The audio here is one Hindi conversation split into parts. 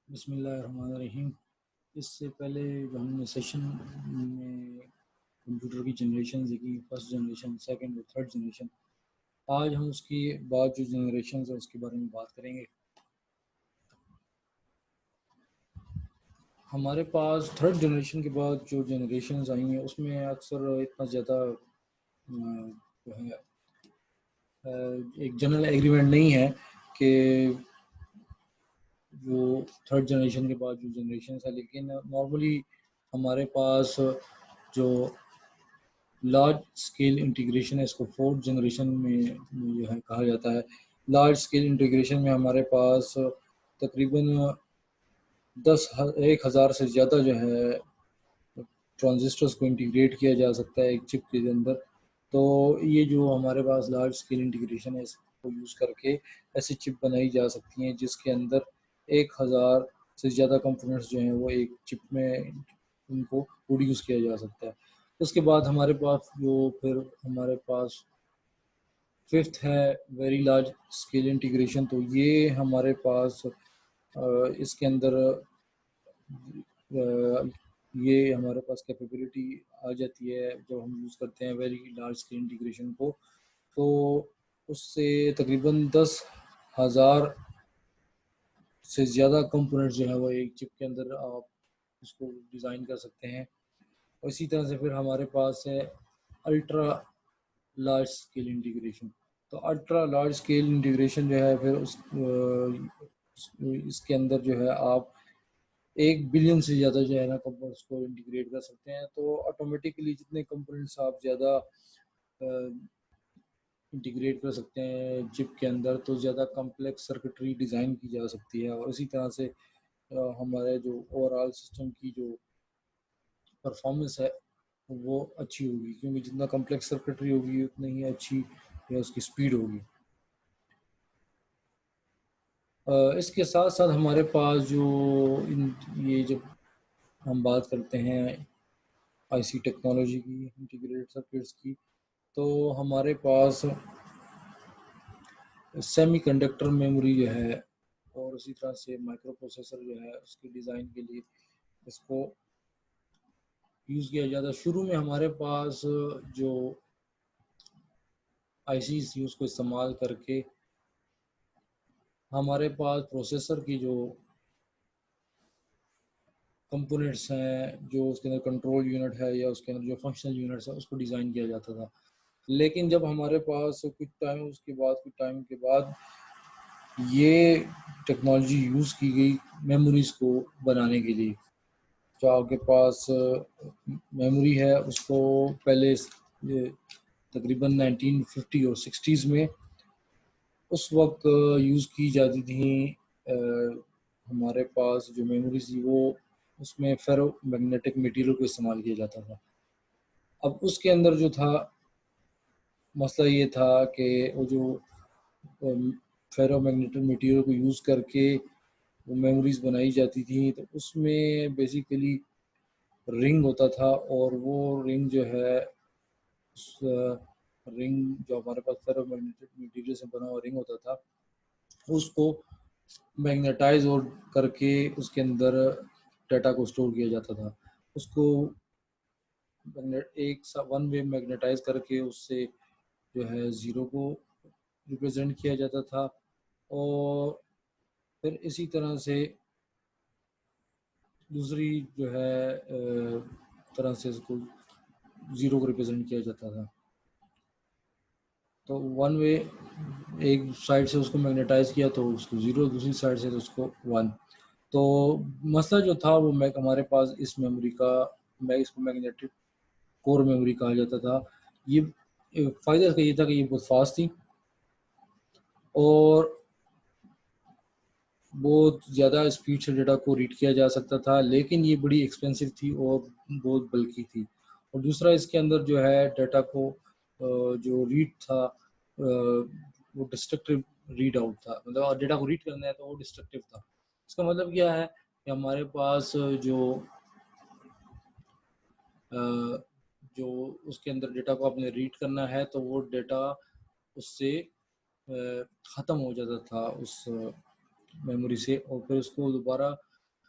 बिस्मिल्लाहिर्रहमानिर्रहीम। इससे पहले जो हमने सेशन में कंप्यूटर की जनरेशन देखी, फर्स्ट जनरेशन, सेकंड और थर्ड जनरेशन, आज हम उसकी बाद जो जनरेशन है उसके बारे में बात करेंगे। हमारे पास थर्ड जनरेशन के बाद जो जनरेशन आई हैं उसमें अक्सर इतना ज़्यादा जो है एक जनरल एग्रीमेंट नहीं है कि जो थर्ड जनरेशन के बाद जो जनरेशन है, लेकिन नॉर्मली हमारे पास जो लार्ज स्केल इंटीग्रेशन है, इसको फोर्थ जनरेशन में जो है कहा जाता है। लार्ज स्केल इंटीग्रेशन में हमारे पास तकरीबन 1,000 से ज़्यादा जो है ट्रांजिस्टर्स को इंटीग्रेट किया जा सकता है एक चिप के अंदर। तो ये जो हमारे पास लार्ज स्केल इंटीग्रेशन है, इसको यूज़ करके ऐसी चिप बनाई जा सकती हैं जिसके अंदर 1,000 से ज़्यादा कंपोनेंट्स जो हैं वो एक चिप में उनको प्रोड्यूस किया जा सकता है। उसके बाद हमारे पास फिर हमारे पास फिफ्थ है वेरी लार्ज स्केल इंटीग्रेशन। तो ये हमारे पास इसके अंदर ये हमारे पास कैपेबिलिटी आ जाती है जब हम यूज़ करते हैं वेरी लार्ज स्केल इंटीग्रेशन को। तो उससे तकरीबन 10,000 से ज़्यादा कंपोनेंट्स जो है वो एक चिप के अंदर आप उसको डिज़ाइन कर सकते हैं। और इसी तरह से फिर हमारे पास है अल्ट्रा लार्ज स्केल इंटीग्रेशन। तो अल्ट्रा लार्ज स्केल इंटीग्रेशन जो है फिर इसके अंदर जो है आप 1 बिलियन से ज़्यादा जो है ना कंपोनेंट्स को इंटीग्रेट कर सकते हैं। तो ऑटोमेटिकली जितने कंपोनेंट्स आप ज़्यादा इंटीग्रेट कर सकते हैं चिप के अंदर, तो ज़्यादा कॉम्प्लेक्स सर्किटरी डिज़ाइन की जा सकती है। और इसी तरह से हमारे जो ओवरऑल सिस्टम की जो परफॉर्मेंस है वो अच्छी होगी, क्योंकि जितना कॉम्प्लेक्स सर्किटरी होगी उतनी ही अच्छी या उसकी स्पीड होगी। इसके साथ साथ हमारे पास जो ये जब हम बात करते हैं आईसी टेक्नोलॉजी की, इंटीग्रेटेड सर्किट्स की, तो हमारे पास सेमीकंडक्टर मेमोरी जो है और उसी तरह से माइक्रो प्रोसेसर जो है उसके डिज़ाइन के लिए इसको यूज़ किया जाता है। शुरू में हमारे पास जो आईसीज थी उसको इस्तेमाल करके हमारे पास प्रोसेसर की जो कंपोनेंट्स हैं, जो उसके अंदर कंट्रोल यूनिट है या उसके अंदर जो फंक्शनल यूनिट्स है, उसको डिज़ाइन किया जाता था। लेकिन जब हमारे पास कुछ टाइम के बाद ये टेक्नोलॉजी यूज़ की गई मेमोरीज को बनाने के लिए। जो आपके पास मेमोरी है उसको पहले तकरीबन 1950 और 60s में उस वक्त यूज़ की जाती थी। हमारे पास जो मेमोरीज थी वो उसमें फेरो मैग्नेटिक मटेरियल को इस्तेमाल किया जाता था। अब उसके अंदर जो था मसला ये था कि वो जो फेरो मैग्नेटिक मटेरियल को यूज़ करके वो मेमोरीज बनाई जाती थी, तो उसमें बेसिकली रिंग होता था और वो रिंग जो है उस रिंग जो हमारे पास फेरो मैग्नेटिक मटेरियल से बना हुआ रिंग होता था, उसको मैग्नेटाइज और करके उसके अंदर डाटा को स्टोर किया जाता था। उसको एक वन वे मैग्नेटाइज करके उससे जो है ज़ीरो को रिप्रेजेंट किया जाता था। और फिर इसी तरह से दूसरी जो है तरह से इसको ज़ीरो को रिप्रेजेंट किया जाता था। तो वन वे एक साइड से उसको मैग्नेटाइज किया तो उसको ज़ीरो, दूसरी साइड से तो उसको वन। तो मसला जो था वो हमारे पास इस मेमोरी का, मैं इसको मैग्नेटिक कोर मेमोरी कहा जाता था। ये फ़ायदा इसका ये था कि ये बहुत फास्ट थी और बहुत ज़्यादा स्पीड से डाटा को रीड किया जा सकता था, लेकिन ये बड़ी एक्सपेंसिव थी और बहुत बल्कि थी। और दूसरा इसके अंदर जो है डाटा को जो रीड था वो डिस्ट्रक्टिव रीड आउट था, मतलब डाटा को रीड करना है तो वो डिस्ट्रक्टिव था। इसका मतलब क्या है कि हमारे पास जो उसके अंदर डेटा को आपने रीड करना है तो वो डेटा उससे ख़त्म हो जाता था उस मेमोरी से, और फिर उसको दोबारा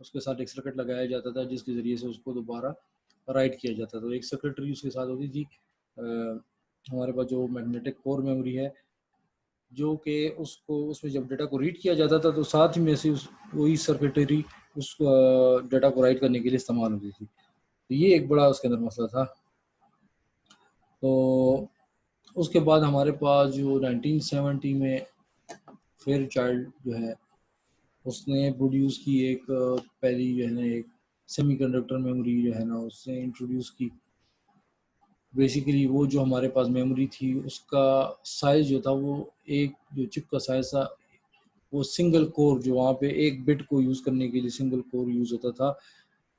उसके साथ एक सर्किट लगाया जाता था जिसके ज़रिए से उसको दोबारा राइट किया जाता था। तो एक सर्किटरी उसके साथ होती थी। हमारे पास जो मैग्नेटिक कोर मेमोरी है, जो कि उसको उसमें जब डेटा को रीड किया जाता था तो साथ ही में से उस वही सर्किटरी उस डेटा को राइट करने के लिए इस्तेमाल होती थी। तो ये एक बड़ा उसके अंदर मसला था। तो उसके बाद हमारे पास जो 1970 में फेयरचाइल्ड जो है उसने प्रोड्यूस की एक पहली जो है ना एक सेमीकंडक्टर मेमोरी जो है ना उसने इंट्रोड्यूस की। बेसिकली वो जो हमारे पास मेमोरी थी उसका साइज़ जो था वो एक जो चिप का साइज़ था वो सिंगल कोर जो वहाँ पे एक बिट को यूज़ करने के लिए सिंगल कोर यूज़ होता था।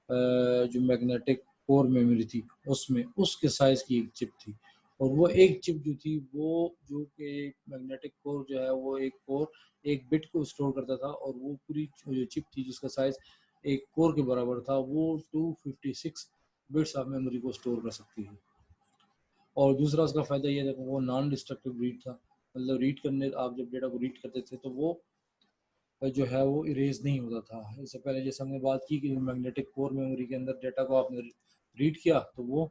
जो मैग्नेटिक कोर मेमोरी थी उसमें उसके साइज़ की एक चिप थी और वो एक चिप जो थी वो जो कि मैग्नेटिक कोर जो है वो एक कोर एक बिट को स्टोर करता था और वो पूरी जो चिप थी जिसका साइज़ एक कोर के बराबर था वो 256 बिट्स ऑफ मेमोरी को स्टोर कर सकती है। और दूसरा उसका फ़ायदा ये था कि वो नॉन डिस्ट्रक्टिव रीड था। मतलब रीड करने आप जब डेटा को रीड करते थे तो वो जो है वो इरेज़ नहीं होता था। इससे पहले जैसे हमने बात की कि मैग्नेटिक कोर मेमोरी के अंदर डेटा को आपने रीड किया तो वो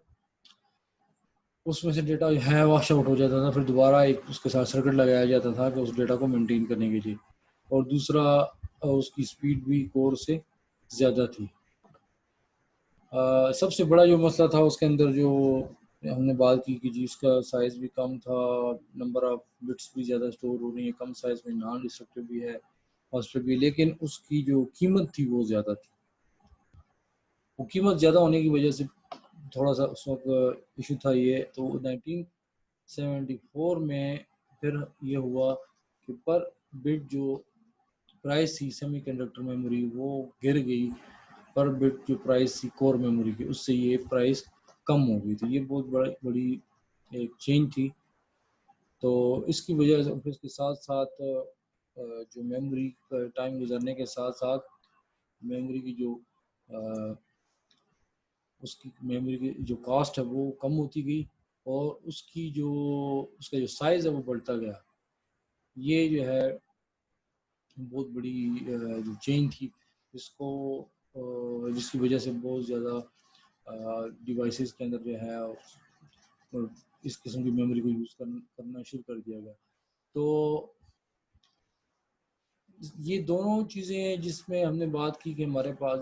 उसमें से डेटा जो है वॉश आउट हो जाता था, फिर दोबारा एक उसके साथ सर्किट लगाया जाता था कि उस डेटा को मेंटेन करने के लिए। और दूसरा उसकी स्पीड भी कोर से ज़्यादा थी। सबसे बड़ा जो मसला था उसके अंदर जो हमने बात की कि जी इसका साइज़ भी कम था, नंबर ऑफ बिट्स भी ज़्यादा स्टोर हो रही है, कम साइज़ में नॉन डिस्ट्रक्टिव भी है, पॉजिटिव भी, लेकिन उसकी जो कीमत थी वो ज़्यादा थी। वो कीमत ज़्यादा होने की वजह से थोड़ा-सा उस वक़्त इश्यू था ये। तो 1974 में फिर ये हुआ कि पर बिट जो प्राइस थी सेमीकंडक्टर मेमोरी वो गिर गई। पर बिट जो प्राइस थी कोर मेमोरी की उससे ये प्राइस कम हो गई। तो ये बहुत बड़ी एक चेंज थी। तो इसकी वजह से फिर इसके साथ-साथ जो मेमोरी का टाइम गुज़रने के साथ-साथ मेमोरी की जो अ, उसकी मेमोरी की जो कॉस्ट है वो कम होती गई और उसकी जो उसका जो साइज़ है वो बढ़ता गया। ये जो है बहुत बड़ी जो चेंज थी जिसको जिसकी वजह से बहुत ज़्यादा डिवाइसेस के अंदर जो है इस किस्म की मेमोरी को यूज़ करना शुरू कर दिया गया। तो ये दोनों चीज़ें जिसमें हमने बात की कि हमारे पास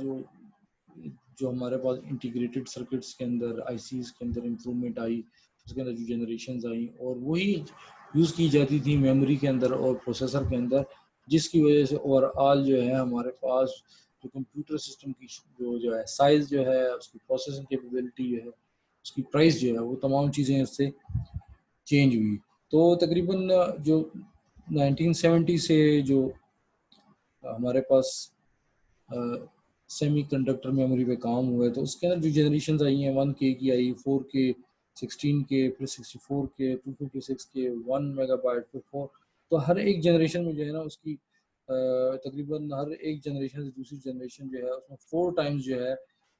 जो हमारे पास इंटीग्रेटेड सर्किट्स के अंदर आईसीज़ के अंदर इम्प्रूवमेंट आई, उसके अंदर जो जनरेशंस आई और वही यूज़ की जाती थी मेमोरी के अंदर और प्रोसेसर के अंदर, जिसकी वजह से ओवरऑल जो है हमारे पास जो कंप्यूटर सिस्टम की जो है साइज़ जो है, उसकी प्रोसेसिंग कैपेबिलिटी जो है, उसकी प्राइस जो है, वो तमाम चीज़ें उससे चेंज हुई। तो तकरीबन जो 1970 से जो हमारे पास सेमीकंडक्टर मेमोरी पे काम हुआ है तो उसके अंदर जो जनरेशन आई हैं 1K की आई, 4K, 16K, फिर 64K, 256K, 1 मेगाबाइट, फिर 4। तो हर एक जनरेशन में जो है ना उसकी तकरीबन हर एक जनरेशन से दूसरी जनरेशन जो है उसमें 4 टाइम्स जो है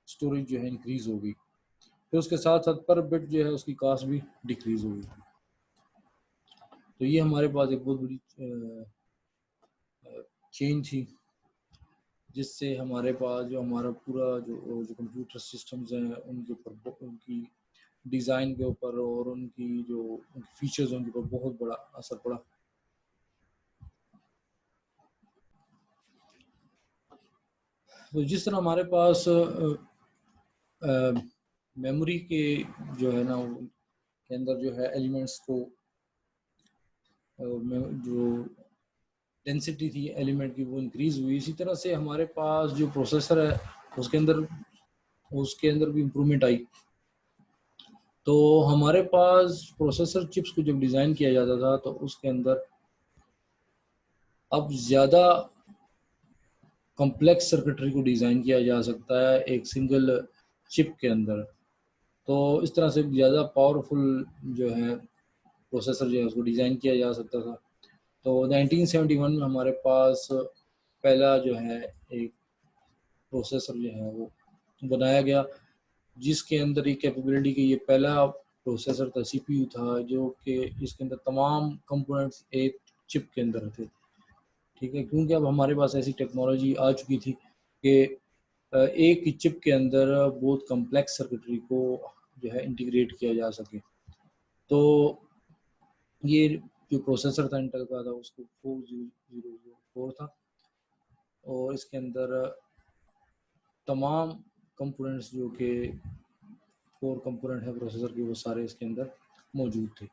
स्टोरेज जो है इंक्रीज हो गई। फिर उसके साथ साथ पर बिट जो है उसकी कास्ट भी डिक्रीज हो गई। तो ये हमारे पास एक बहुत बड़ी चेंज थी जिससे हमारे पास जो हमारा पूरा जो कंप्यूटर सिस्टम्स हैं उनके ऊपर उनकी डिज़ाइन के ऊपर और उनकी जो उनके फीचर्स हैं उनके ऊपर बहुत बड़ा असर पड़ा। तो जिस तरह हमारे पास मेमोरी के जो है ना के अंदर जो है एलिमेंट्स को जो डेंसिटी थी एलिमेंट की वो इंक्रीज हुई, इसी तरह से हमारे पास जो प्रोसेसर है उसके अंदर उसके अंदर भी इम्प्रूवमेंट आई। तो हमारे पास प्रोसेसर चिप्स को जब डिज़ाइन किया जाता था तो उसके अंदर अब ज़्यादा कॉम्प्लेक्स सर्किटरी को डिज़ाइन किया जा सकता है एक सिंगल चिप के अंदर। तो इस तरह से ज़्यादा पावरफुल जो है प्रोसेसर जो है उसको डिज़ाइन किया जा सकता था। तो 1971 में हमारे पास पहला जो है एक प्रोसेसर जो है वो बनाया गया जिसके अंदर ये कैपेबिलिटी की ये पहला प्रोसेसर था, सीपीयू था जो कि इसके अंदर तमाम कंपोनेंट्स एक चिप के अंदर थे। ठीक है, क्योंकि अब हमारे पास ऐसी टेक्नोलॉजी आ चुकी थी कि एक ही चिप के अंदर बहुत कम्प्लेक्स सर्किटरी को जो है इंटीग्रेट किया जा सके। तो ये जो प्रोसेसर था इंटेल का था उसको 4004 था, और इसके अंदर तमाम कंपोनेंट्स जो कि कोर कंपोनेंट है प्रोसेसर के वो सारे इसके अंदर मौजूद थे।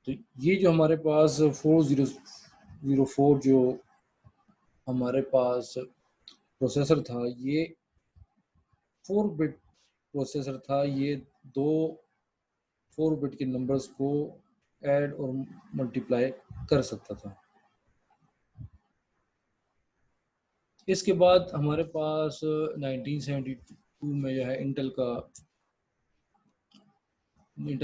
तो ये जो हमारे पास 4004 जो हमारे पास प्रोसेसर था, ये 4 बिट प्रोसेसर था। ये दो 4 बिट के नंबर्स को ऐड और मल्टीप्लाई कर सकता था। इसके बाद हमारे पास 1972 में जो है इंटेल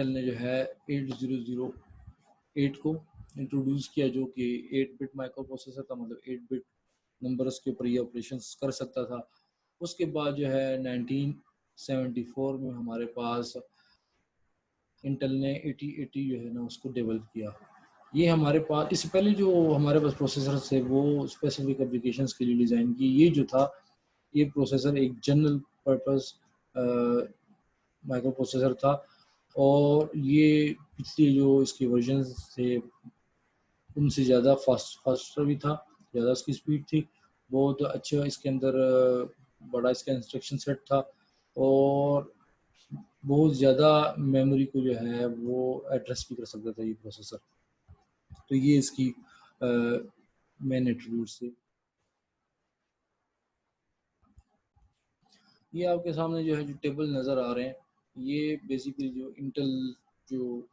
ने जो है 8008 को इंट्रोड्यूस किया, जो कि 8 बिट माइक्रो प्रोसेसर था, मतलब 8 बिट नंबर्स के ऊपर ये ऑपरेशंस कर सकता था। उसके बाद जो है 1974 में हमारे पास इंटेल ने 8080 जो है ना उसको डेवलप किया। ये हमारे पास, इससे पहले जो हमारे पास प्रोसेसर थे वो स्पेसिफिक एप्लीकेशंस के लिए डिज़ाइन की। ये जो था, ये प्रोसेसर एक जनरल पर्पस माइक्रो प्रोसेसर था, और ये पिछले जो इसके वर्जन्स थे उनसे ज़्यादा फास्टर भी था, ज़्यादा इसकी स्पीड थी, बहुत अच्छा इसके अंदर बड़ा इसका इंस्ट्रक्शन सेट था, और बहुत ज़्यादा मेमोरी को जो है वो एड्रेस भी कर सकता था ये प्रोसेसर। तो ये इसकी मेन एट्रीब्यूट्स थे। ये आपके सामने जो है जो टेबल नज़र आ रहे हैं, ये बेसिकली जो इंटेल जो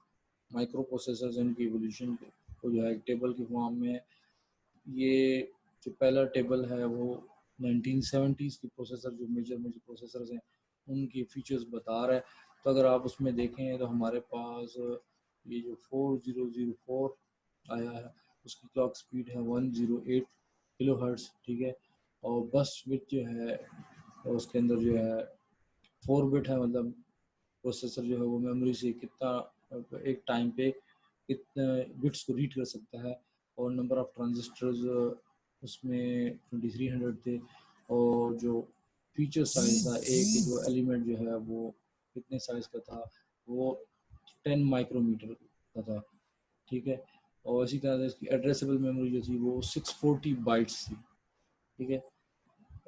माइक्रो प्रोसेसर्स इनकी इवोल्यूशन को जो है टेबल के फॉर्म में, ये जो पहला टेबल है वो 1970s की प्रोसेसर जो मेजर मेजर प्रोसेसर्स हैं उनके फीचर्स बता रहा है। तो अगर आप उसमें देखें तो हमारे पास ये जो 4004 आया है उसकी क्लॉक स्पीड है 108 किलो हर्ट्ज, ठीक है। और बस बिट जो है उसके अंदर जो है 4 बिट है, मतलब प्रोसेसर जो है वो मेमोरी से कितना एक टाइम पे कितने बिट्स को रीड कर सकता है। और नंबर ऑफ ट्रांजिस्टर्स उसमें 2300 थे, और जो फीचर साइज था, एक जो एलिमेंट जो है वो कितने साइज का था, वो 10 माइक्रोमीटर का था, ठीक है। और इसी तरह से इसकी एड्रेसेबल मेमोरी जो थी वो 640 बाइट्स थी, ठीक है।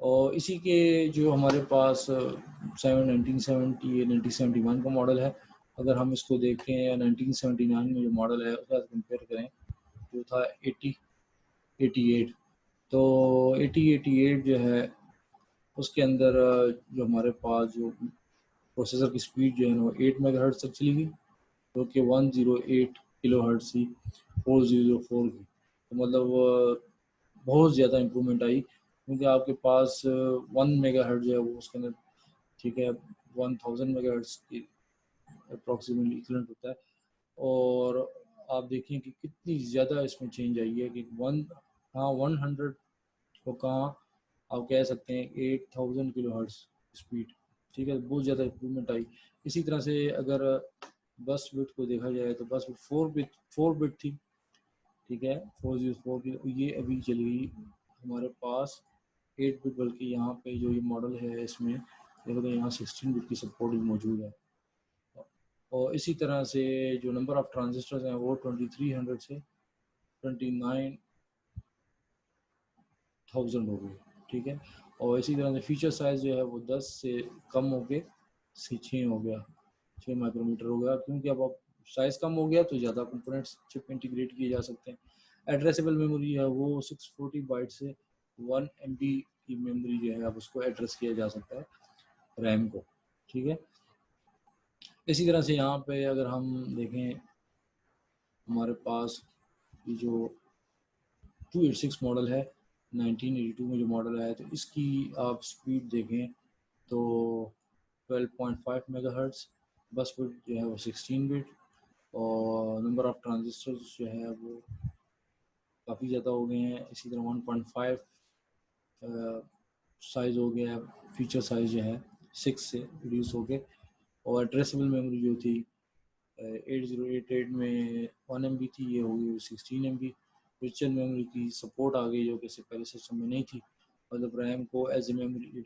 और इसी के जो हमारे पास 1971 का मॉडल है, अगर हम इसको देखें, या 1979 में जो मॉडल है उसके साथ कंपेयर करें, जो था 8088, तो 8088 जो है उसके अंदर जो हमारे पास जो प्रोसेसर की स्पीड जो है ना वो 8 मेगाहर्ट्ज़ तक चली गई, जो कि 108 किलो हर्ट्ज़ थी 4004 की। तो मतलब बहुत ज़्यादा इम्प्रूवमेंट आई, क्योंकि आपके पास 1 मेगाहर्ट्ज़ जो है वो उसके अंदर, ठीक है, 1000 मेगाहर्ट्ज़ की अप्रॉक्सीमेटली इक्वलेंट होता है। और आप देखें कि कितनी ज़्यादा इसमें चेंज आई है कि 100 को कहाँ आप कह सकते हैं 8000 किलो हर्ट्ज़ स्पीड, ठीक है, बहुत ज़्यादा इम्प्रूवमेंट आई। इसी तरह से अगर बस बिट को देखा जाए तो बस बिट 4 बिट थी, ठीक है, 404 की, ये अभी चली गई हमारे पास 8 बिट, बल्कि यहाँ पे जो ये मॉडल है इसमें देखो तो यहाँ 16 बिट की सपोर्ट भी मौजूद है। और इसी तरह से जो नंबर ऑफ़ ट्रांजिस्टर्स हैं वो 2300 से 29000 हो गए, ठीक है। और इसी तरह से फीचर साइज़ जो है वो 10 से कम हो के 6 हो गया, 6 माइक्रोमीटर हो गया, क्योंकि अब साइज़ कम हो गया तो ज़्यादा कंपोनेंट्स चिप इंटीग्रेट किए जा सकते हैं। एड्रेसेबल मेमोरी है वो 640 बाइट से 1 MB की मेमोरी जो है अब उसको एड्रेस किया जा सकता है, रैम को, ठीक है। इसी तरह से यहाँ पे अगर हम देखें, हमारे पास ये जो 286 मॉडल है, 1982 में जो मॉडल आया, तो इसकी आप स्पीड देखें तो 12.5 मेगाहर्ट्ज़, बस बिट जो है वो 16 बिट, और नंबर ऑफ़ ट्रांजिस्टर्स जो है वो काफ़ी ज़्यादा हो गए हैं। इसी तरह 1.5 साइज़ हो गया है, फीचर साइज़ जो है 6 से रिड्यूस हो गए। और एड्रेसेबल मेमोरी जो थी 8088 में 1 MB थी, ये हो गई 16 MB। वर्चुअल मेमोरी की सपोर्ट आ गई जो कि इससे पहले सिस्टम में नहीं थी, मतलब रैम को as a memory,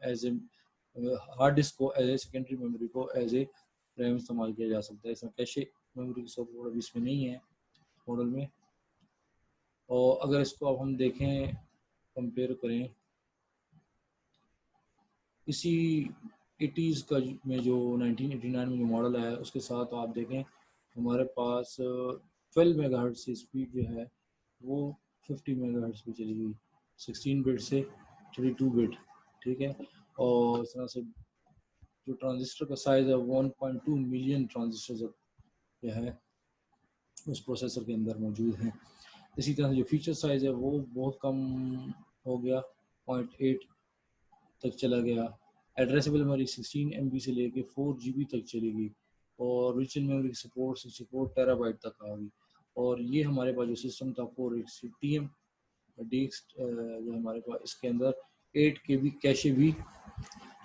as a hard disk को एज ए सेकेंडरी मेमोरी को एज ए रैम इस्तेमाल किया जा सकता है। इसमें कैशे मेमोरी की सपोर्ट अभी इसमें नहीं है मॉडल में। और अगर इसको अब हम देखें, कंपेयर करें इसी 80s का में जो 1989 में जो मॉडल है उसके साथ, तो आप देखें हमारे पास 12 मेगाहर्ट्ज़ की स्पीड जो है वो 50 मेगाहर्ट्ज़ पे चली गई, 16 बिट से 32 बिट, ठीक है। और इस तरह से जो ट्रांजिस्टर का साइज़ है 1.2 मिलियन ट्रांजिस्टर जो है उस प्रोसेसर के अंदर मौजूद हैं। इसी तरह से जो फीचर साइज़ है वो बहुत कम हो गया, 0.8 तक चला गया। एड्रेसेबल मेमोरी 16 MB से लेके 4 GB तक चली गई, और वर्चुअल मेमोरी की सपोर्ट 64 टेराबाइट तक आ गई। और ये हमारे पास जो सिस्टम था 486 TM डिस्क जो हमारे पास, इसके अंदर 8 KB कैशे भी,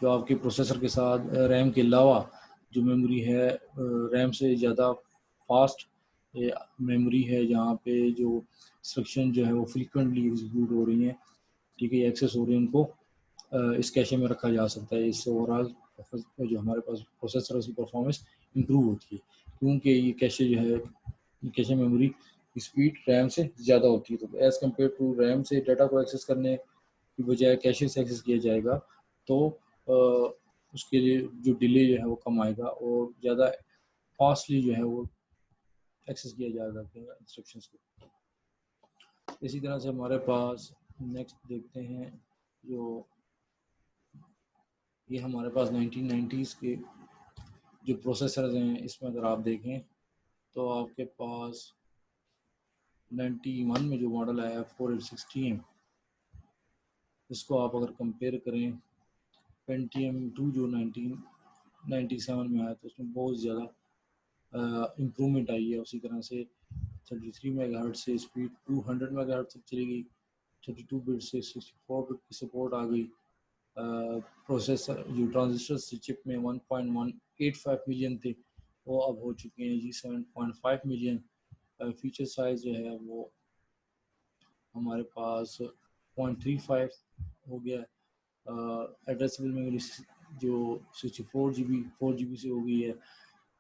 जो आपके प्रोसेसर के साथ रैम के अलावा जो मेमोरी है रैम से ज़्यादा फास्ट मेमोरी है, जहाँ पे जो इंस्ट्रक्शन जो है वो फ्रीक्वेंटली एग्जीक्यूट हो रही हैं, ठीक है, एक्सेस हो रही है, उनको इस कैशे में रखा जा सकता है। इससे ओवरऑल जो हमारे पास प्रोसेसर की परफॉर्मेंस इंप्रूव होती है, क्योंकि ये कैशे जो है, कैशे मेमोरी की स्पीड रैम से ज़्यादा होती है। तो एज़ कम्पेयर टू रैम से डाटा को एक्सेस करने की बजाय कैशे से एक्सेस किया जाएगा, तो उसके लिए जो डिले जो है वो कम आएगा और ज़्यादा फास्टली जो है वो एक्सेस किया जा सकता है इंस्ट्रक्शंस को। इसी तरह से हमारे पास नेक्स्ट देखते हैं, जो ये हमारे पास 1990s के जो प्रोसेसर्स हैं, इसमें अगर आप देखें तो आपके पास 91 में जो मॉडल आया है 486 TM, इसको आप अगर कंपेयर करें पेंटियम 2 जो 1997 में आया, तो उसमें बहुत ज़्यादा इम्प्रूवमेंट आई है। उसी तरह से 33 मेगाहर्ट्ज़ से स्पीड 200 मेगाहर्ट्ज़ तक चली गई, 32 बिट से 64 बिट की सपोर्ट आ गई। प्रोसेसर जो ट्रांजिस्टर चिप में 1.185 मिलियन थे, वो अब हो चुके हैं जी 7.5 मिलियन। फीचर साइज जो है वो हमारे पास 0.35 हो गया। एड्रेसेबल मेमोरी जो 4 GB से हो गई है।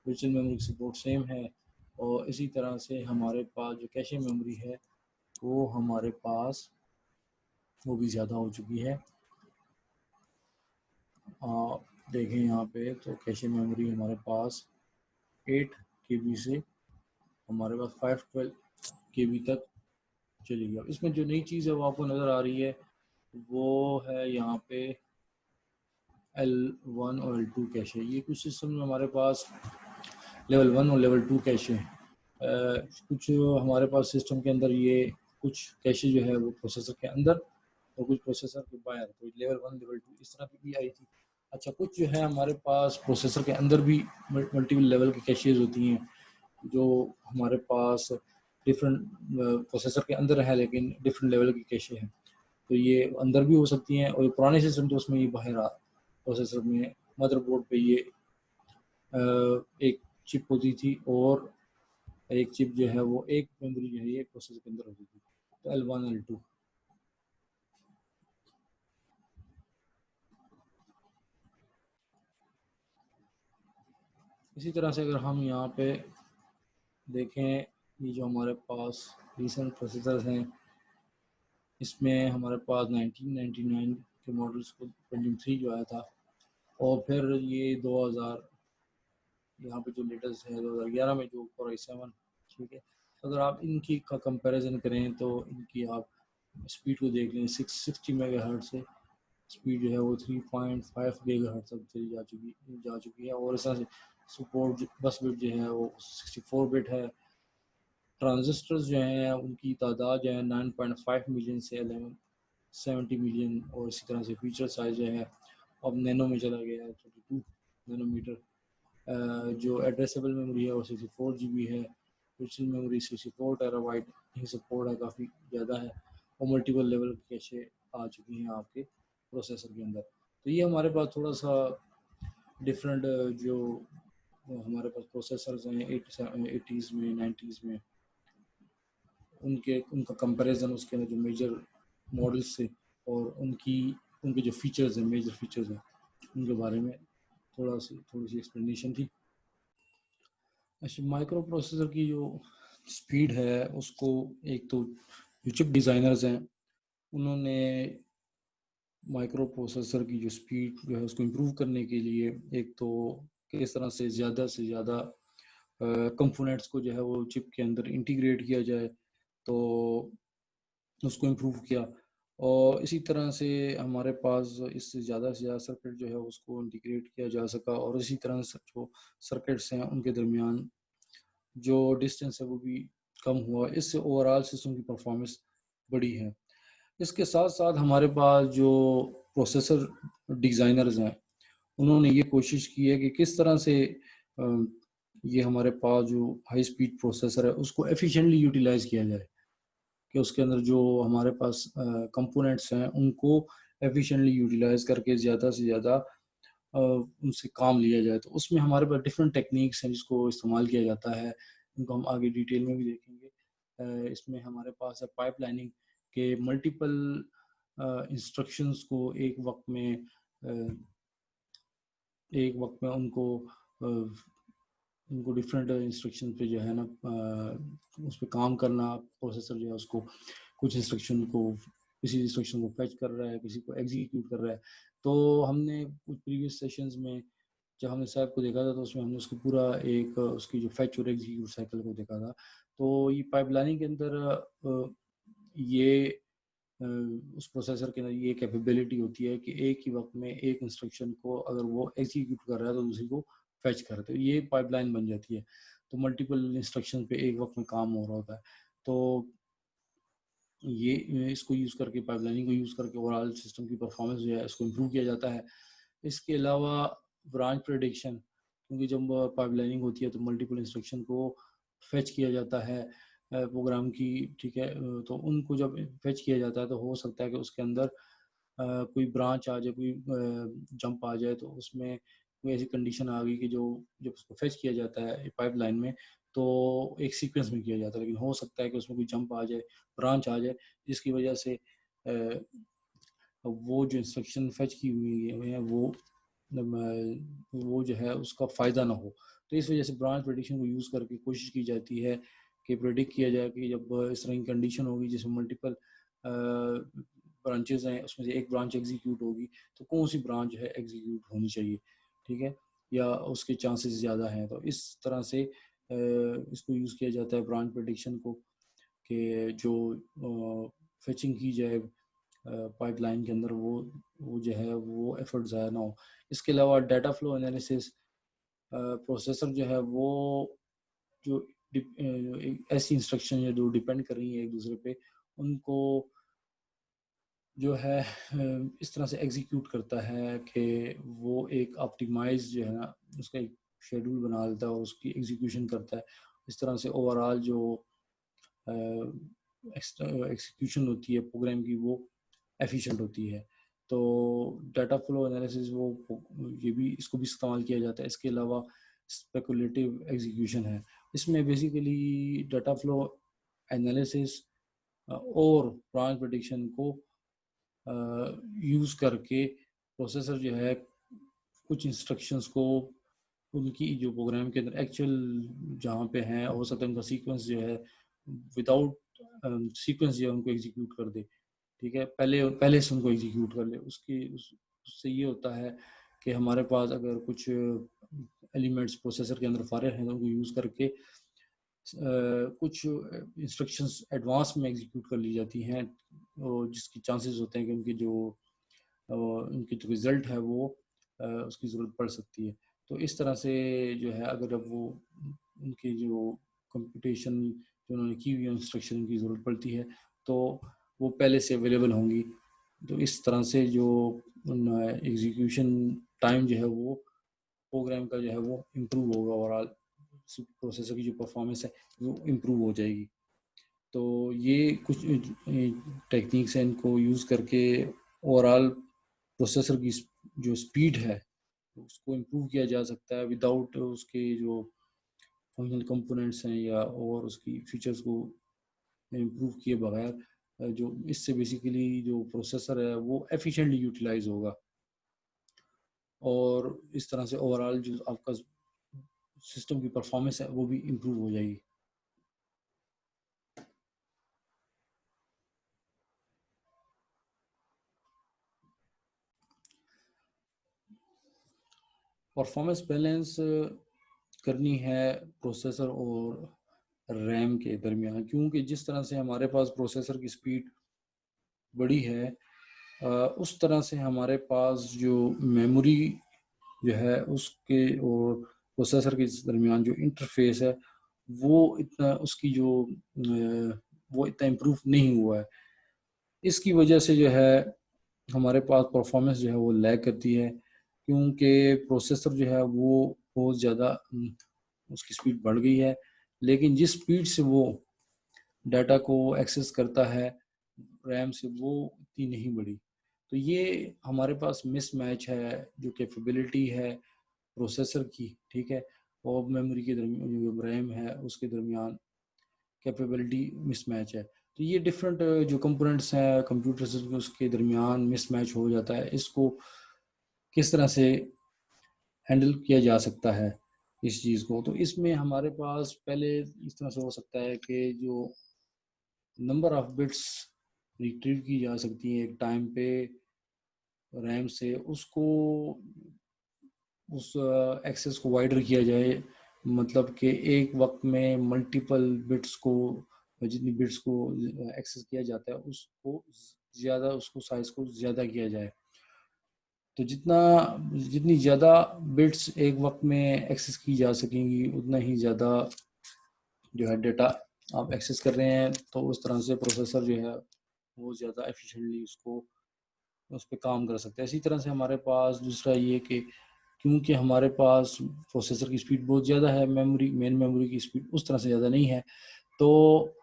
वर्चुअल मेमोरी सपोर्ट सेम है। और इसी तरह से हमारे पास जो कैशे मेमोरी है वो हमारे पास वो भी ज़्यादा हो चुकी है। देखें यहाँ पे तो कैशे मेमोरी हमारे पास 8 KB से हमारे पास 512 KB तक चली गई। इसमें जो नई चीज़ है वो आपको नज़र आ रही है, वो है यहाँ पे L1 और L2 कैशे। ये कुछ सिस्टम में हमारे पास लेवल 1 और लेवल 2 कैशे हैं। कुछ हमारे पास सिस्टम के अंदर ये कुछ कैशे जो है वो प्रोसेसर के अंदर और कुछ प्रोसेसर के बाहर, तो लेवल 1 लेवल 2 इस तरह की भी आई थी। अच्छा, कुछ जो है हमारे पास प्रोसेसर के अंदर भी मल्टीपल लेवल की कैशेज होती हैं, जो हमारे पास डिफरेंट प्रोसेसर के अंदर है लेकिन डिफरेंट लेवल की कैशे हैं। तो ये अंदर भी हो सकती हैं, और पुराने सिस्टम तो उसमें ये बाहर आ प्रोसेसर में मदरबोर्ड पे ये एक चिप होती थी, और एक चिप जो है वो एक मेमोरी जो है ये प्रोसेसर के अंदर होती थी, तो L1 L2। इसी तरह से अगर हम यहाँ पे देखें, ये जो हमारे पास रिसेंट प्रोसेसर हैं, इसमें हमारे पास 1999 के मॉडल्स को पेंटियम 3 जो आया था, और फिर ये 2000 यहाँ पे जो लेटेस्ट है 2011 में जो Core i7, ठीक है। अगर आप इनकी का कंपैरिजन करें तो इनकी आप स्पीड को देख लें, 660 मेगाहर्ट्ज़ से स्पीड जो है वो 3.5 गीगाहर्ट्ज़ तक चली जा चुकी है। और इस तरह से सपोर्ट बस बिट जो है वो 64 बिट है। ट्रांजिस्टर्स जो हैं उनकी तादाद जो है 9.5 मिलियन से 1170 मिलियन। और इसी तरह से फीचर साइज जो है अब नैनो में चला गया है, 32 नैनोमीटर। जो एड्रेसेबल मेमोरी है वो 64 GB है। वर्चुअल मेमोरी 64 टेराबाइट की सपोर्ट है, काफ़ी ज़्यादा है। और मल्टीपल लेवल कैशे आ चुकी हैं आपके प्रोसेसर के अंदर। तो ये हमारे पास थोड़ा सा डिफरेंट जो हमारे पास प्रोसेसर्स हैं 80s में 90s में, उनका कंपैरिजन उसके अंदर जो मेजर मॉडल्स थे और उनके जो फीचर्स हैं, मेजर फीचर्स हैं, उनके बारे में थोड़ी सी एक्सप्लेनेशन थी। अच्छा, माइक्रो प्रोसेसर की जो स्पीड है उसको, एक तो जो चिप डिज़ाइनर्स हैं उन्होंने माइक्रो प्रोसेसर की जो स्पीड जो है उसको इम्प्रूव करने के लिए एक तो किस तरह से ज़्यादा कंपोनेंट्स को जो है वो चिप के अंदर इंटीग्रेट किया जाए, तो उसको इम्प्रूव किया। और इसी तरह से हमारे पास इससे ज़्यादा से ज़्यादा सर्किट जो है उसको इंटीग्रेट किया जा सका, और इसी तरह से जो सर्किट्स हैं उनके दरमियान जो डिस्टेंस है वो भी कम हुआ। इससे ओवरऑल सिस्टम की परफॉर्मेंस बढ़ी है। इसके साथ साथ हमारे पास जो प्रोसेसर डिज़ाइनर्स हैं उन्होंने ये कोशिश की है कि किस तरह से ये हमारे पास जो हाई स्पीड प्रोसेसर है उसको एफिशिएंटली यूटिलाइज किया जाए, कि उसके अंदर जो हमारे पास कंपोनेंट्स हैं उनको एफिशिएंटली यूटिलाइज करके ज़्यादा से ज़्यादा उनसे काम लिया जाए। तो उसमें हमारे पास डिफरेंट टेक्निक्स हैं जिसको इस्तेमाल किया जाता है, उनको हम आगे डिटेल में भी देखेंगे। इसमें हमारे पास है पाइपलाइनिंग के मल्टीपल इंस्ट्रक्शंस को एक वक्त में उनको डिफरेंट इंस्ट्रक्शन पे जो है ना उस पर काम करना। प्रोसेसर जो है उसको कुछ इंस्ट्रक्शन को किसी इंस्ट्रक्शन को फैच कर रहा है, किसी को एग्जीक्यूट कर रहा है। तो हमने कुछ प्रीवियस सेशंस में जब हमने सैप को देखा था तो उसमें हमने उसको पूरा एक उसकी जो फैच और एग्जीक्यूट साइकिल को देखा था। तो ये पाइपलाइनिंग के अंदर ये उस प्रोसेसर के अंदर ये कैपेबिलिटी होती है कि एक ही वक्त में एक इंस्ट्रक्शन को अगर वो एग्जीक्यूट कर रहा है तो दूसरी को फैच करे, तो ये पाइपलाइन बन जाती है। तो मल्टीपल इंस्ट्रक्शन पे एक वक्त में काम हो रहा होता है। तो ये इसको यूज़ करके, पाइपलाइनिंग को यूज़ करके ओवरऑल सिस्टम की परफॉर्मेंस जो है इसको इम्प्रूव किया जाता है। इसके अलावा ब्रांच प्रेडिक्शन, क्योंकि जब पाइपलाइनिंग होती है तो मल्टीपल इंस्ट्रक्शन को फैच किया जाता है प्रोग्राम की, ठीक है। तो उनको जब फैच किया जाता है तो हो सकता है कि उसके अंदर कोई ब्रांच आ जाए, कोई जंप आ जाए, तो उसमें कोई ऐसी कंडीशन आ गई कि जो जब उसको फैच किया जाता है पाइपलाइन में तो एक सीक्वेंस में किया जाता है, लेकिन हो सकता है कि उसमें कोई जंप आ जाए, ब्रांच आ जाए, जिसकी वजह से वो जो इंस्ट्रक्शन फैच की हुई है वो जो है उसका फ़ायदा ना हो। तो इस वजह से ब्रांच प्रेडिक्शन को यूज़ करके कोशिश की जाती है कि प्रेडिक्ट किया जाए कि जब इस तरह की कंडीशन होगी जिसमें मल्टीपल ब्रांचेस हैं, उसमें से एक ब्रांच एग्जीक्यूट होगी तो कौन सी ब्रांच जो है एग्जीक्यूट होनी चाहिए, ठीक है, या उसके चांसेस ज़्यादा हैं। तो इस तरह से इसको यूज़ किया जाता है ब्रांच प्रेडिक्शन को, कि जो फेचिंग की जाए पाइपलाइन के अंदर वो जो है वो एफर्ट ज़ाया ना हो। इसके अलावा डाटा फ्लो एनालिसिस, प्रोसेसर जो है वो जो ऐसी इंस्ट्रक्शन है जो डिपेंड कर रही है एक दूसरे पे, उनको जो है इस तरह से एग्जीक्यूट करता है कि वो एक ऑप्टिमाइज जो है ना उसका एक शेड्यूल बना लेता है और उसकी एग्जीक्यूशन करता है। इस तरह से ओवरऑल जो एग्जीक्यूशन होती है प्रोग्राम की वो एफिशिएंट होती है। तो डाटा फ्लो एनालिसिस वो ये भी इसको भी इस्तेमाल किया जाता है। इसके अलावा स्पेकुलेटिव एग्जीक्यूशन है, इसमें बेसिकली डाटा फ्लो एनालिसिस और ब्रांच प्रेडिक्शन को यूज़ करके प्रोसेसर जो है कुछ इंस्ट्रक्शंस को उनकी जो प्रोग्राम के अंदर एक्चुअल जहाँ पे हैं हो सकता है उनका सीक्वेंस जो है विदाउट सीक्वेंस जो है उनको एग्जीक्यूट कर दे, ठीक है, पहले से उनको एग्जीक्यूट कर ले। उससे ये होता है कि हमारे पास अगर कुछ एलिमेंट्स प्रोसेसर के अंदर फारे हैं तो उनको यूज़ करके कुछ इंस्ट्रक्शंस एडवांस में एग्जीक्यूट कर ली जाती हैं, और जिसकी चांसेस होते हैं कि उनकी जो रिज़ल्ट है वो उसकी ज़रूरत पड़ सकती है। तो इस तरह से जो है अगर अब वो उनकी जो कंप्यूटेशन जो उन्होंने की हुई इंस्ट्रक्शन की ज़रूरत पड़ती है तो वो पहले से अवेलेबल होंगी। तो इस तरह से जो एग्जीक्यूशन टाइम जो है वो प्रोग्राम का जो है वो इम्प्रूव होगा, ओवरऑल प्रोसेसर की जो परफॉर्मेंस है वो इम्प्रूव हो जाएगी। तो ये कुछ टेक्निक्स हैं, इनको यूज़ करके ओवरऑल प्रोसेसर की जो स्पीड है उसको इम्प्रूव किया जा सकता है विदाउट उसके जो फंक्शनल कंपोनेंट्स हैं या और उसकी फीचर्स को इम्प्रूव किए बगैर। जो इससे बेसिकली जो प्रोसेसर है वो एफिशिएंटली यूटिलाइज होगा और इस तरह से ओवरऑल जो आपका सिस्टम की परफॉर्मेंस है वो भी इम्प्रूव हो जाएगी। परफॉर्मेंस बैलेंस करनी है प्रोसेसर और रैम के दरमियान, क्योंकि जिस तरह से हमारे पास प्रोसेसर की स्पीड बड़ी है उस तरह से हमारे पास जो मेमोरी जो है उसके और प्रोसेसर के दरमियान जो इंटरफेस है वो इतना उसकी जो वो इतना इम्प्रूव नहीं हुआ है। इसकी वजह से जो है हमारे पास परफॉर्मेंस जो है वो लैग करती है, क्योंकि प्रोसेसर जो है वो बहुत ज़्यादा उसकी स्पीड बढ़ गई है, लेकिन जिस स्पीड से वो डाटा को एक्सेस करता है रैम से वो इतनी नहीं बढ़ी। तो ये हमारे पास मिसमैच है जो कैपेबिलिटी है प्रोसेसर की, ठीक है, और मेमोरी के दरमियान जो रैम है उसके दरमियान कैपेबिलिटी मिसमैच है। तो ये डिफरेंट जो कंपोनेंट्स हैं कंप्यूटर सिस्टम उसके दरमियान मिसमैच हो जाता है। इसको किस तरह से हैंडल किया जा सकता है इस चीज़ को? तो इसमें हमारे पास पहले इस तरह से हो सकता है कि जो नंबर ऑफ बिट्स रिट्रीव की जा सकती है एक टाइम पे रैम से, उसको उस एक्सेस को वाइडर किया जाए, मतलब कि एक वक्त में मल्टीपल बिट्स को जितनी बिट्स को एक्सेस किया जाता है उसको ज़्यादा उसको साइज को ज़्यादा किया जाए। तो जितनी ज़्यादा बिट्स एक वक्त में एक्सेस की जा सकेंगी उतना ही ज़्यादा जो है डेटा आप एक्सेस कर रहे हैं, तो उस तरह से प्रोसेसर जो है वो ज़्यादा एफिशिएंटली उसको उस पर काम कर सकते हैं। इसी तरह से हमारे पास दूसरा ये कि क्योंकि हमारे पास प्रोसेसर की स्पीड बहुत ज़्यादा है, मेन मेमोरी की स्पीड उस तरह से ज़्यादा नहीं है, तो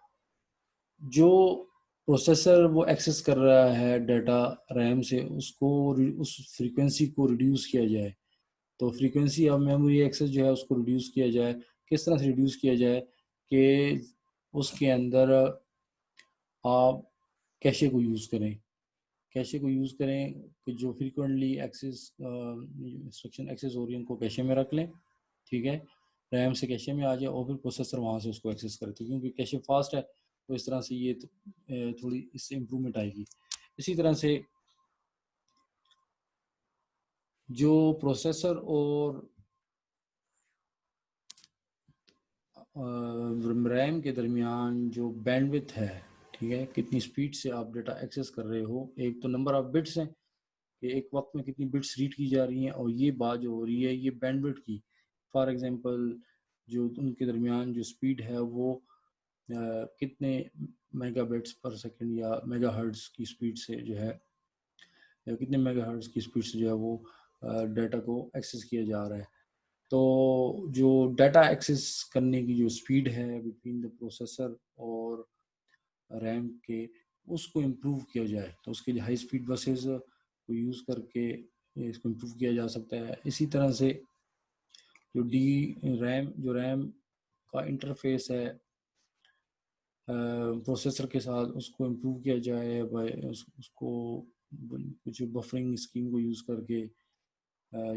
जो प्रोसेसर वो एक्सेस कर रहा है डाटा रैम से उसको उस फ्रीक्वेंसी को रिड्यूस किया जाए। तो फ्रीक्वेंसी ऑफ मेमोरी एक्सेस जो है उसको रिड्यूस किया जाए। किस तरह से रिड्यूस किया जाए कि उसके अंदर आप कैशे को यूज़ करें। कैशे को यूज़ करें कि जो फ्रीक्वेंटली एक्सेस इंस्ट्रक्शन एक्सेस हो रही है उनको कैशे में रख लें, ठीक है, रैम से कैशे में आ जाए और फिर प्रोसेसर वहाँ से उसको एक्सेस करे। तो क्योंकि कैशे फास्ट है तो इस तरह से ये थोड़ी इससे इम्प्रूवमेंट आएगी। इसी तरह से जो प्रोसेसर और रैम के दरमियान जो बैंडविड्थ है, ठीक है, कितनी स्पीड से आप डेटा एक्सेस कर रहे हो, एक तो नंबर ऑफ बिट्स हैं कि एक वक्त में कितनी बिट्स रीड की जा रही हैं, और ये बात जो हो रही है ये बैंडविड्थ की। फॉर एग्जांपल जो उनके दरमियान जो स्पीड है वो कितने मेगाबिट्स पर सेकंड या मेगाहर्ट्ज़ की स्पीड से जो है या कितने मेगाहर्ट्ज़ की स्पीड से जो है वो डाटा को एक्सेस किया जा रहा है। तो जो डाटा एक्सेस करने की जो स्पीड है बिटवीन द प्रोसेसर और रैम के उसको इम्प्रूव किया जाए, तो उसके लिए हाई स्पीड बसेस को यूज़ करके इसको इम्प्रूव किया जा सकता है। इसी तरह से जो डी रैम जो रैम का इंटरफेस है प्रोसेसर के साथ उसको इम्प्रूव किया जाए बाय उसको कुछ बफरिंग स्कीम को यूज़ करके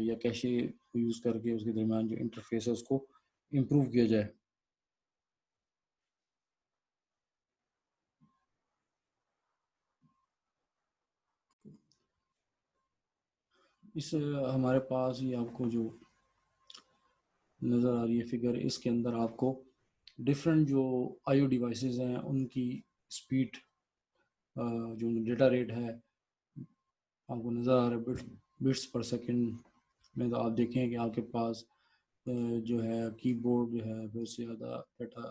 या कैशे को यूज़ करके उसके दरमियान जो इंटरफेस है उसको इम्प्रूव किया जाए। इस हमारे पास ही आपको जो नज़र आ रही है फिगर, इसके अंदर आपको डिफरेंट जो आईओ डिवाइसेस हैं उनकी स्पीड जो डेटा रेट है आपको नज़र आ रहा है बिट्स पर सेकंड में। तो आप देखें कि आपके पास जो है कीबोर्ड जो है बहुत से ज़्यादा डाटा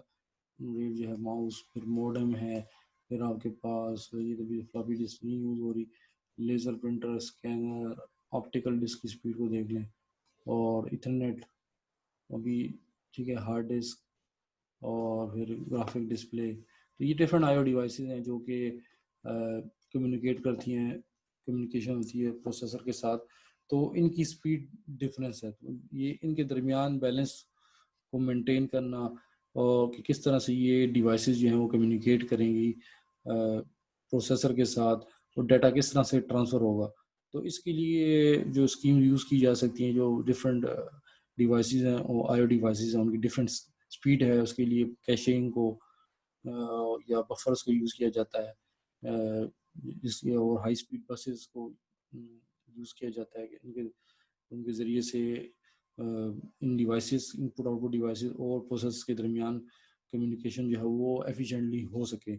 रेट जो है, माउस, फिर मोडेम है, फिर आपके पास ये तो भी फ्लॉपी डिस्क नहीं यूज़ हो रही, laser printer, scanner, optical disk की स्पीड को देख लें, और इथरनेट अभी, ठीक है, हार्ड डिस्क, और फिर ग्राफिक डिस्प्ले। तो ये डिफरेंट आईओ डिवाइसेस हैं जो कि कम्युनिकेट करती हैं, कम्युनिकेशन होती है प्रोसेसर के साथ, तो इनकी स्पीड डिफरेंस है। तो ये इनके दरमियान बैलेंस को मेंटेन करना और कि किस तरह से ये डिवाइसेस जो हैं वो कम्युनिकेट करेंगी प्रोसेसर के साथ वो डाटा किस तरह से ट्रांसफ़र होगा। तो इसके लिए जो स्कीम यूज़ की जा सकती है, जो डिफरेंट डिवाइसेज़ हैं और आईओ डिवाइसेज़ हैं, उनकी डिफरेंट स्पीड है, उसके लिए कैशिंग को या बफ़र्स को यूज़ किया जाता है। इसलिए और हाई स्पीड बसेस को यूज़ किया जाता है कि उनके उनके ज़रिए से इन डिवाइसेस, इनपुट आउटपुट डिवाइसेस और प्रोसेस के दरमियान कम्युनिकेशन जो है वो एफिशिएंटली हो सके।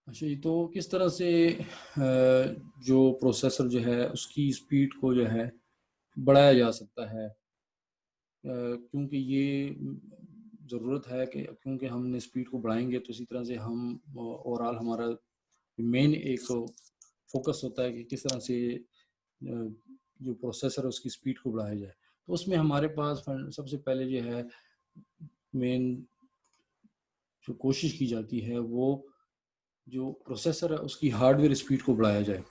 अच्छा जी, तो किस तरह से जो प्रोसेसर जो है उसकी स्पीड को जो है बढ़ाया जा सकता है, क्योंकि ये ज़रूरत है कि क्योंकि हमने स्पीड को बढ़ाएंगे तो इसी तरह से हम ओवरऑल हमारा मेन एक फोकस होता है कि किस तरह से जो प्रोसेसर है उसकी स्पीड को बढ़ाया जाए। तो उसमें हमारे पास सबसे पहले जो है मेन जो कोशिश की जाती है वो जो प्रोसेसर है उसकी हार्डवेयर स्पीड को बढ़ाया जाए।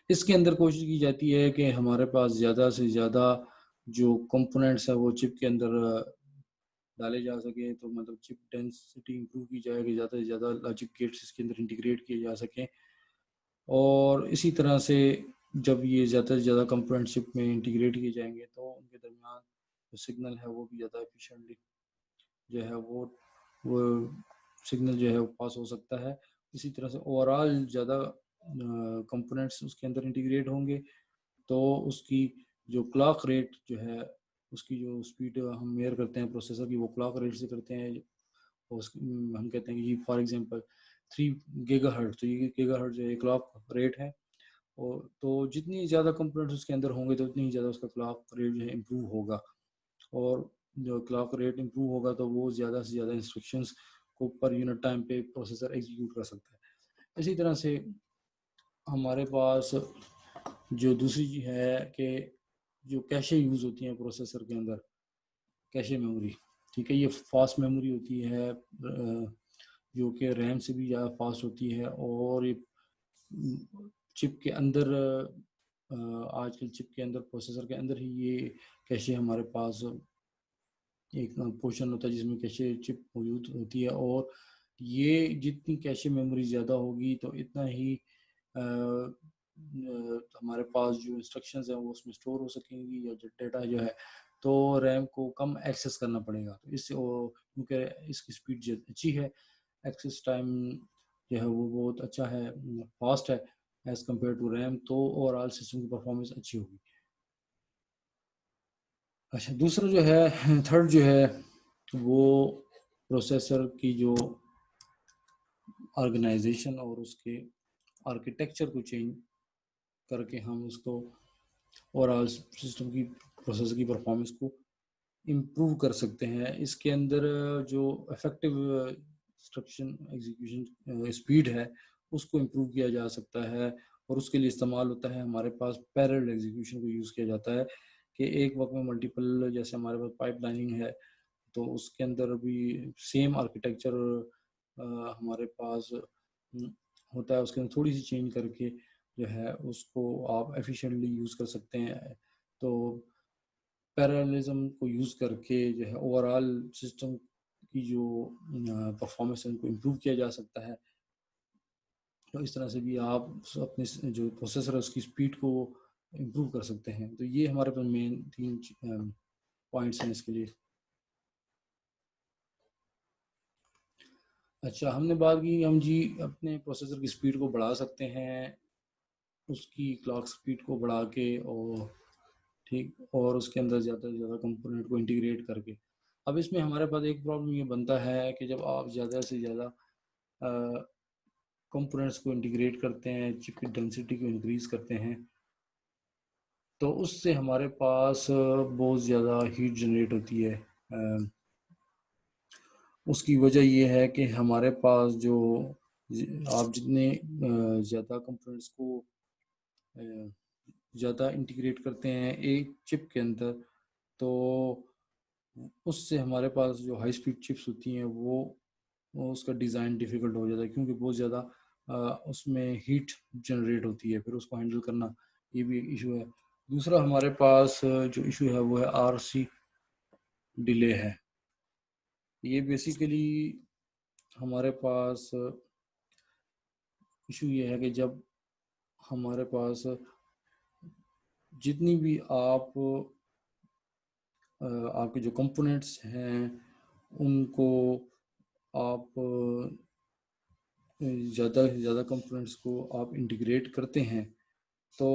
इसके अंदर कोशिश की जाती है कि हमारे पास ज़्यादा से ज़्यादा जो कंपोनेंट्स है वो चिप के अंदर डाले जा सके, तो मतलब चिप डेंसिटी इंप्रूव की जाए कि ज़्यादा से ज़्यादा लॉजिक गेट्स इसके अंदर इंटीग्रेट किए जा सकें। और इसी तरह से जब ये ज़्यादा से ज़्यादा कंपोनेंट चिप में इंटीग्रेट किए जाएंगे तो उनके दरमियान जो सिग्नल है वो भी ज़्यादा एफिशिएंटली जो है वो सिग्नल जो है वो पास हो सकता है। इसी तरह से ओवरऑल ज़्यादा कंपोनेंट्स उसके अंदर इंटीग्रेट होंगे तो उसकी जो क्लॉक रेट जो है, उसकी जो स्पीड हम मेयर करते हैं प्रोसेसर की, वो क्लॉक रेट से करते हैं। हम कहते हैं कि फॉर एग्जांपल 3 गीगाहर्ट्ज़, तो ये गीगाहर्ट्ज़ जो है क्लॉक रेट है। और तो जितनी ज़्यादा कंपोनेंट्स उसके अंदर होंगे तो उतनी ही ज़्यादा उसका क्लॉक रेट जो है इम्प्रूव होगा। और जो क्लॉक रेट इम्प्रूव होगा तो वो ज़्यादा से ज़्यादा इंस्ट्रक्शंस को पर यूनिट टाइम पे प्रोसेसर एग्जीक्यूट कर सकता है। इसी तरह से हमारे पास जो दूसरी चीज़ है कि जो कैशे यूज़ होती हैं प्रोसेसर के अंदर, कैशे मेमोरी, ठीक है, ये फास्ट मेमोरी होती है जो कि रैम से भी ज़्यादा फास्ट होती है। और ये चिप के अंदर आजकल चिप के अंदर प्रोसेसर के अंदर ही ये कैशे हमारे पास एक पोर्शन होता है जिसमें कैशे चिप मौजूद होती है। और ये जितनी कैशे मेमोरी ज़्यादा होगी तो इतना ही हमारे पास जो इंस्ट्रक्शंस हैं वो उसमें स्टोर हो सकेंगी, या जो डेटा जो है तो रैम को कम एक्सेस करना पड़ेगा। तो इससे क्योंकि इसकी स्पीड अच्छी है, एक्सेस टाइम जो है वो बहुत अच्छा है, फास्ट है एज़ कम्पेयर टू रैम, तो ओवरऑल सिस्टम की परफॉर्मेंस अच्छी होगी। अच्छा, दूसरा जो है, थर्ड जो है वो प्रोसेसर की जो ऑर्गेनाइजेशन और उसके आर्किटेक्चर को चेंज करके हम उसको ओवरऑल सिस्टम की प्रोसेसर की परफॉर्मेंस को इम्प्रूव कर सकते हैं। इसके अंदर जो इफेक्टिव इंस्ट्रक्शन एग्जीक्यूशन स्पीड है उसको इम्प्रूव किया जा सकता है। और उसके लिए इस्तेमाल होता है हमारे पास पैरेलल एग्जीक्यूशन को यूज़ किया जाता है कि एक वक्त में मल्टीपल, जैसे हमारे पास पाइपलाइनिंग है तो उसके अंदर भी सेम आर्किटेक्चर हमारे पास होता है, उसके अंदर थोड़ी सी चेंज करके जो है उसको आप एफिशिएंटली यूज़ कर सकते हैं। तो पैरेललिज्म को यूज़ करके जो है ओवरऑल सिस्टम की जो परफॉर्मेंस है उनको इम्प्रूव किया जा सकता है। तो इस तरह से भी आप अपने जो प्रोसेसर है उसकी स्पीड को इम्प्रूव कर सकते हैं। तो ये हमारे पास मेन 3 पॉइंट्स हैं इसके लिए। अच्छा, हमने बात की हम जी अपने प्रोसेसर की स्पीड को बढ़ा सकते हैं, उसकी क्लॉक स्पीड को बढ़ा के, और ठीक, और उसके अंदर ज़्यादा से ज़्यादा कंपोनेंट को इंटीग्रेट करके। अब इसमें हमारे पास एक प्रॉब्लम ये बनता है कि जब आप ज़्यादा से ज़्यादा कंपोनेंट्स को इंटीग्रेट करते हैं, चिप की डेंसिटी को इंक्रीज़ करते हैं, तो उससे हमारे पास बहुत ज़्यादा हीट जनरेट होती है। उसकी वजह ये है कि हमारे पास जो आप जितने ज़्यादा कंपोनेंट्स को ज़्यादा इंटीग्रेट करते हैं एक चिप के अंदर, तो उससे हमारे पास जो हाई स्पीड चिप्स होती हैं वो उसका डिज़ाइन डिफ़िकल्ट हो जाता है, क्योंकि बहुत ज़्यादा उसमें हीट जनरेट होती है, फिर उसको हैंडल करना ये भी एक इशू है। दूसरा हमारे पास जो इशू है वो है आरसी डिले है। ये बेसिकली हमारे पास इशू ये है कि जब हमारे पास जितनी भी आपके जो कंपोनेंट्स हैं उनको आप ज़्यादा से ज़्यादा कंपोनेंट्स को आप इंटीग्रेट करते हैं, तो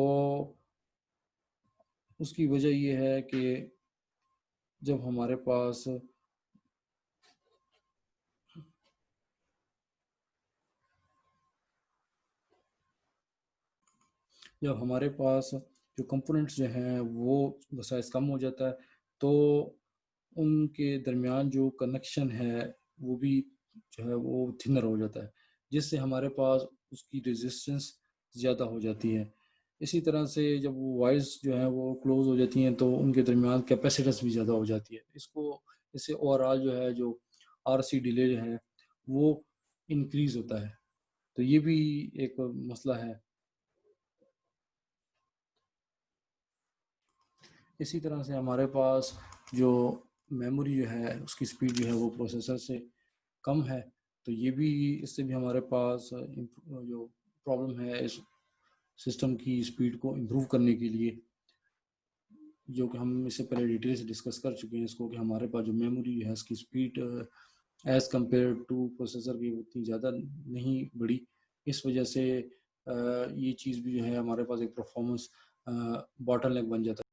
उसकी वजह ये है कि जब हमारे पास जो कंपोनेंट्स जो हैं वो साइज़ कम हो जाता है, तो उनके दरमियान जो कनेक्शन है वो भी जो है वो थिनर हो जाता है, जिससे हमारे पास उसकी रेजिस्टेंस ज़्यादा हो जाती है। इसी तरह से जब वो वायर्स जो हैं वो क्लोज हो जाती हैं तो उनके दरमियान कैपेसिटेंस भी ज़्यादा हो जाती है। इससे ओवरऑल जो है जो आरसी डिले जो है वो इंक्रीज होता है। तो ये भी एक मसला है। इसी तरह से हमारे पास जो मेमोरी जो है उसकी स्पीड जो है वो प्रोसेसर से कम है, तो ये भी इससे भी हमारे पास जो प्रॉब्लम है इस सिस्टम की स्पीड को इम्प्रूव करने के लिए, जो कि हम इससे पहले डिटेल से डिस्कस कर चुके हैं इसको, कि हमारे पास जो मेमोरी है इसकी speed as compare two processor की उतनी ज़्यादा नहीं बढ़ी। इस वजह से ये चीज़ भी जो है हमारे पास एक परफॉर्मेंस बॉटलनेक बन जाता है।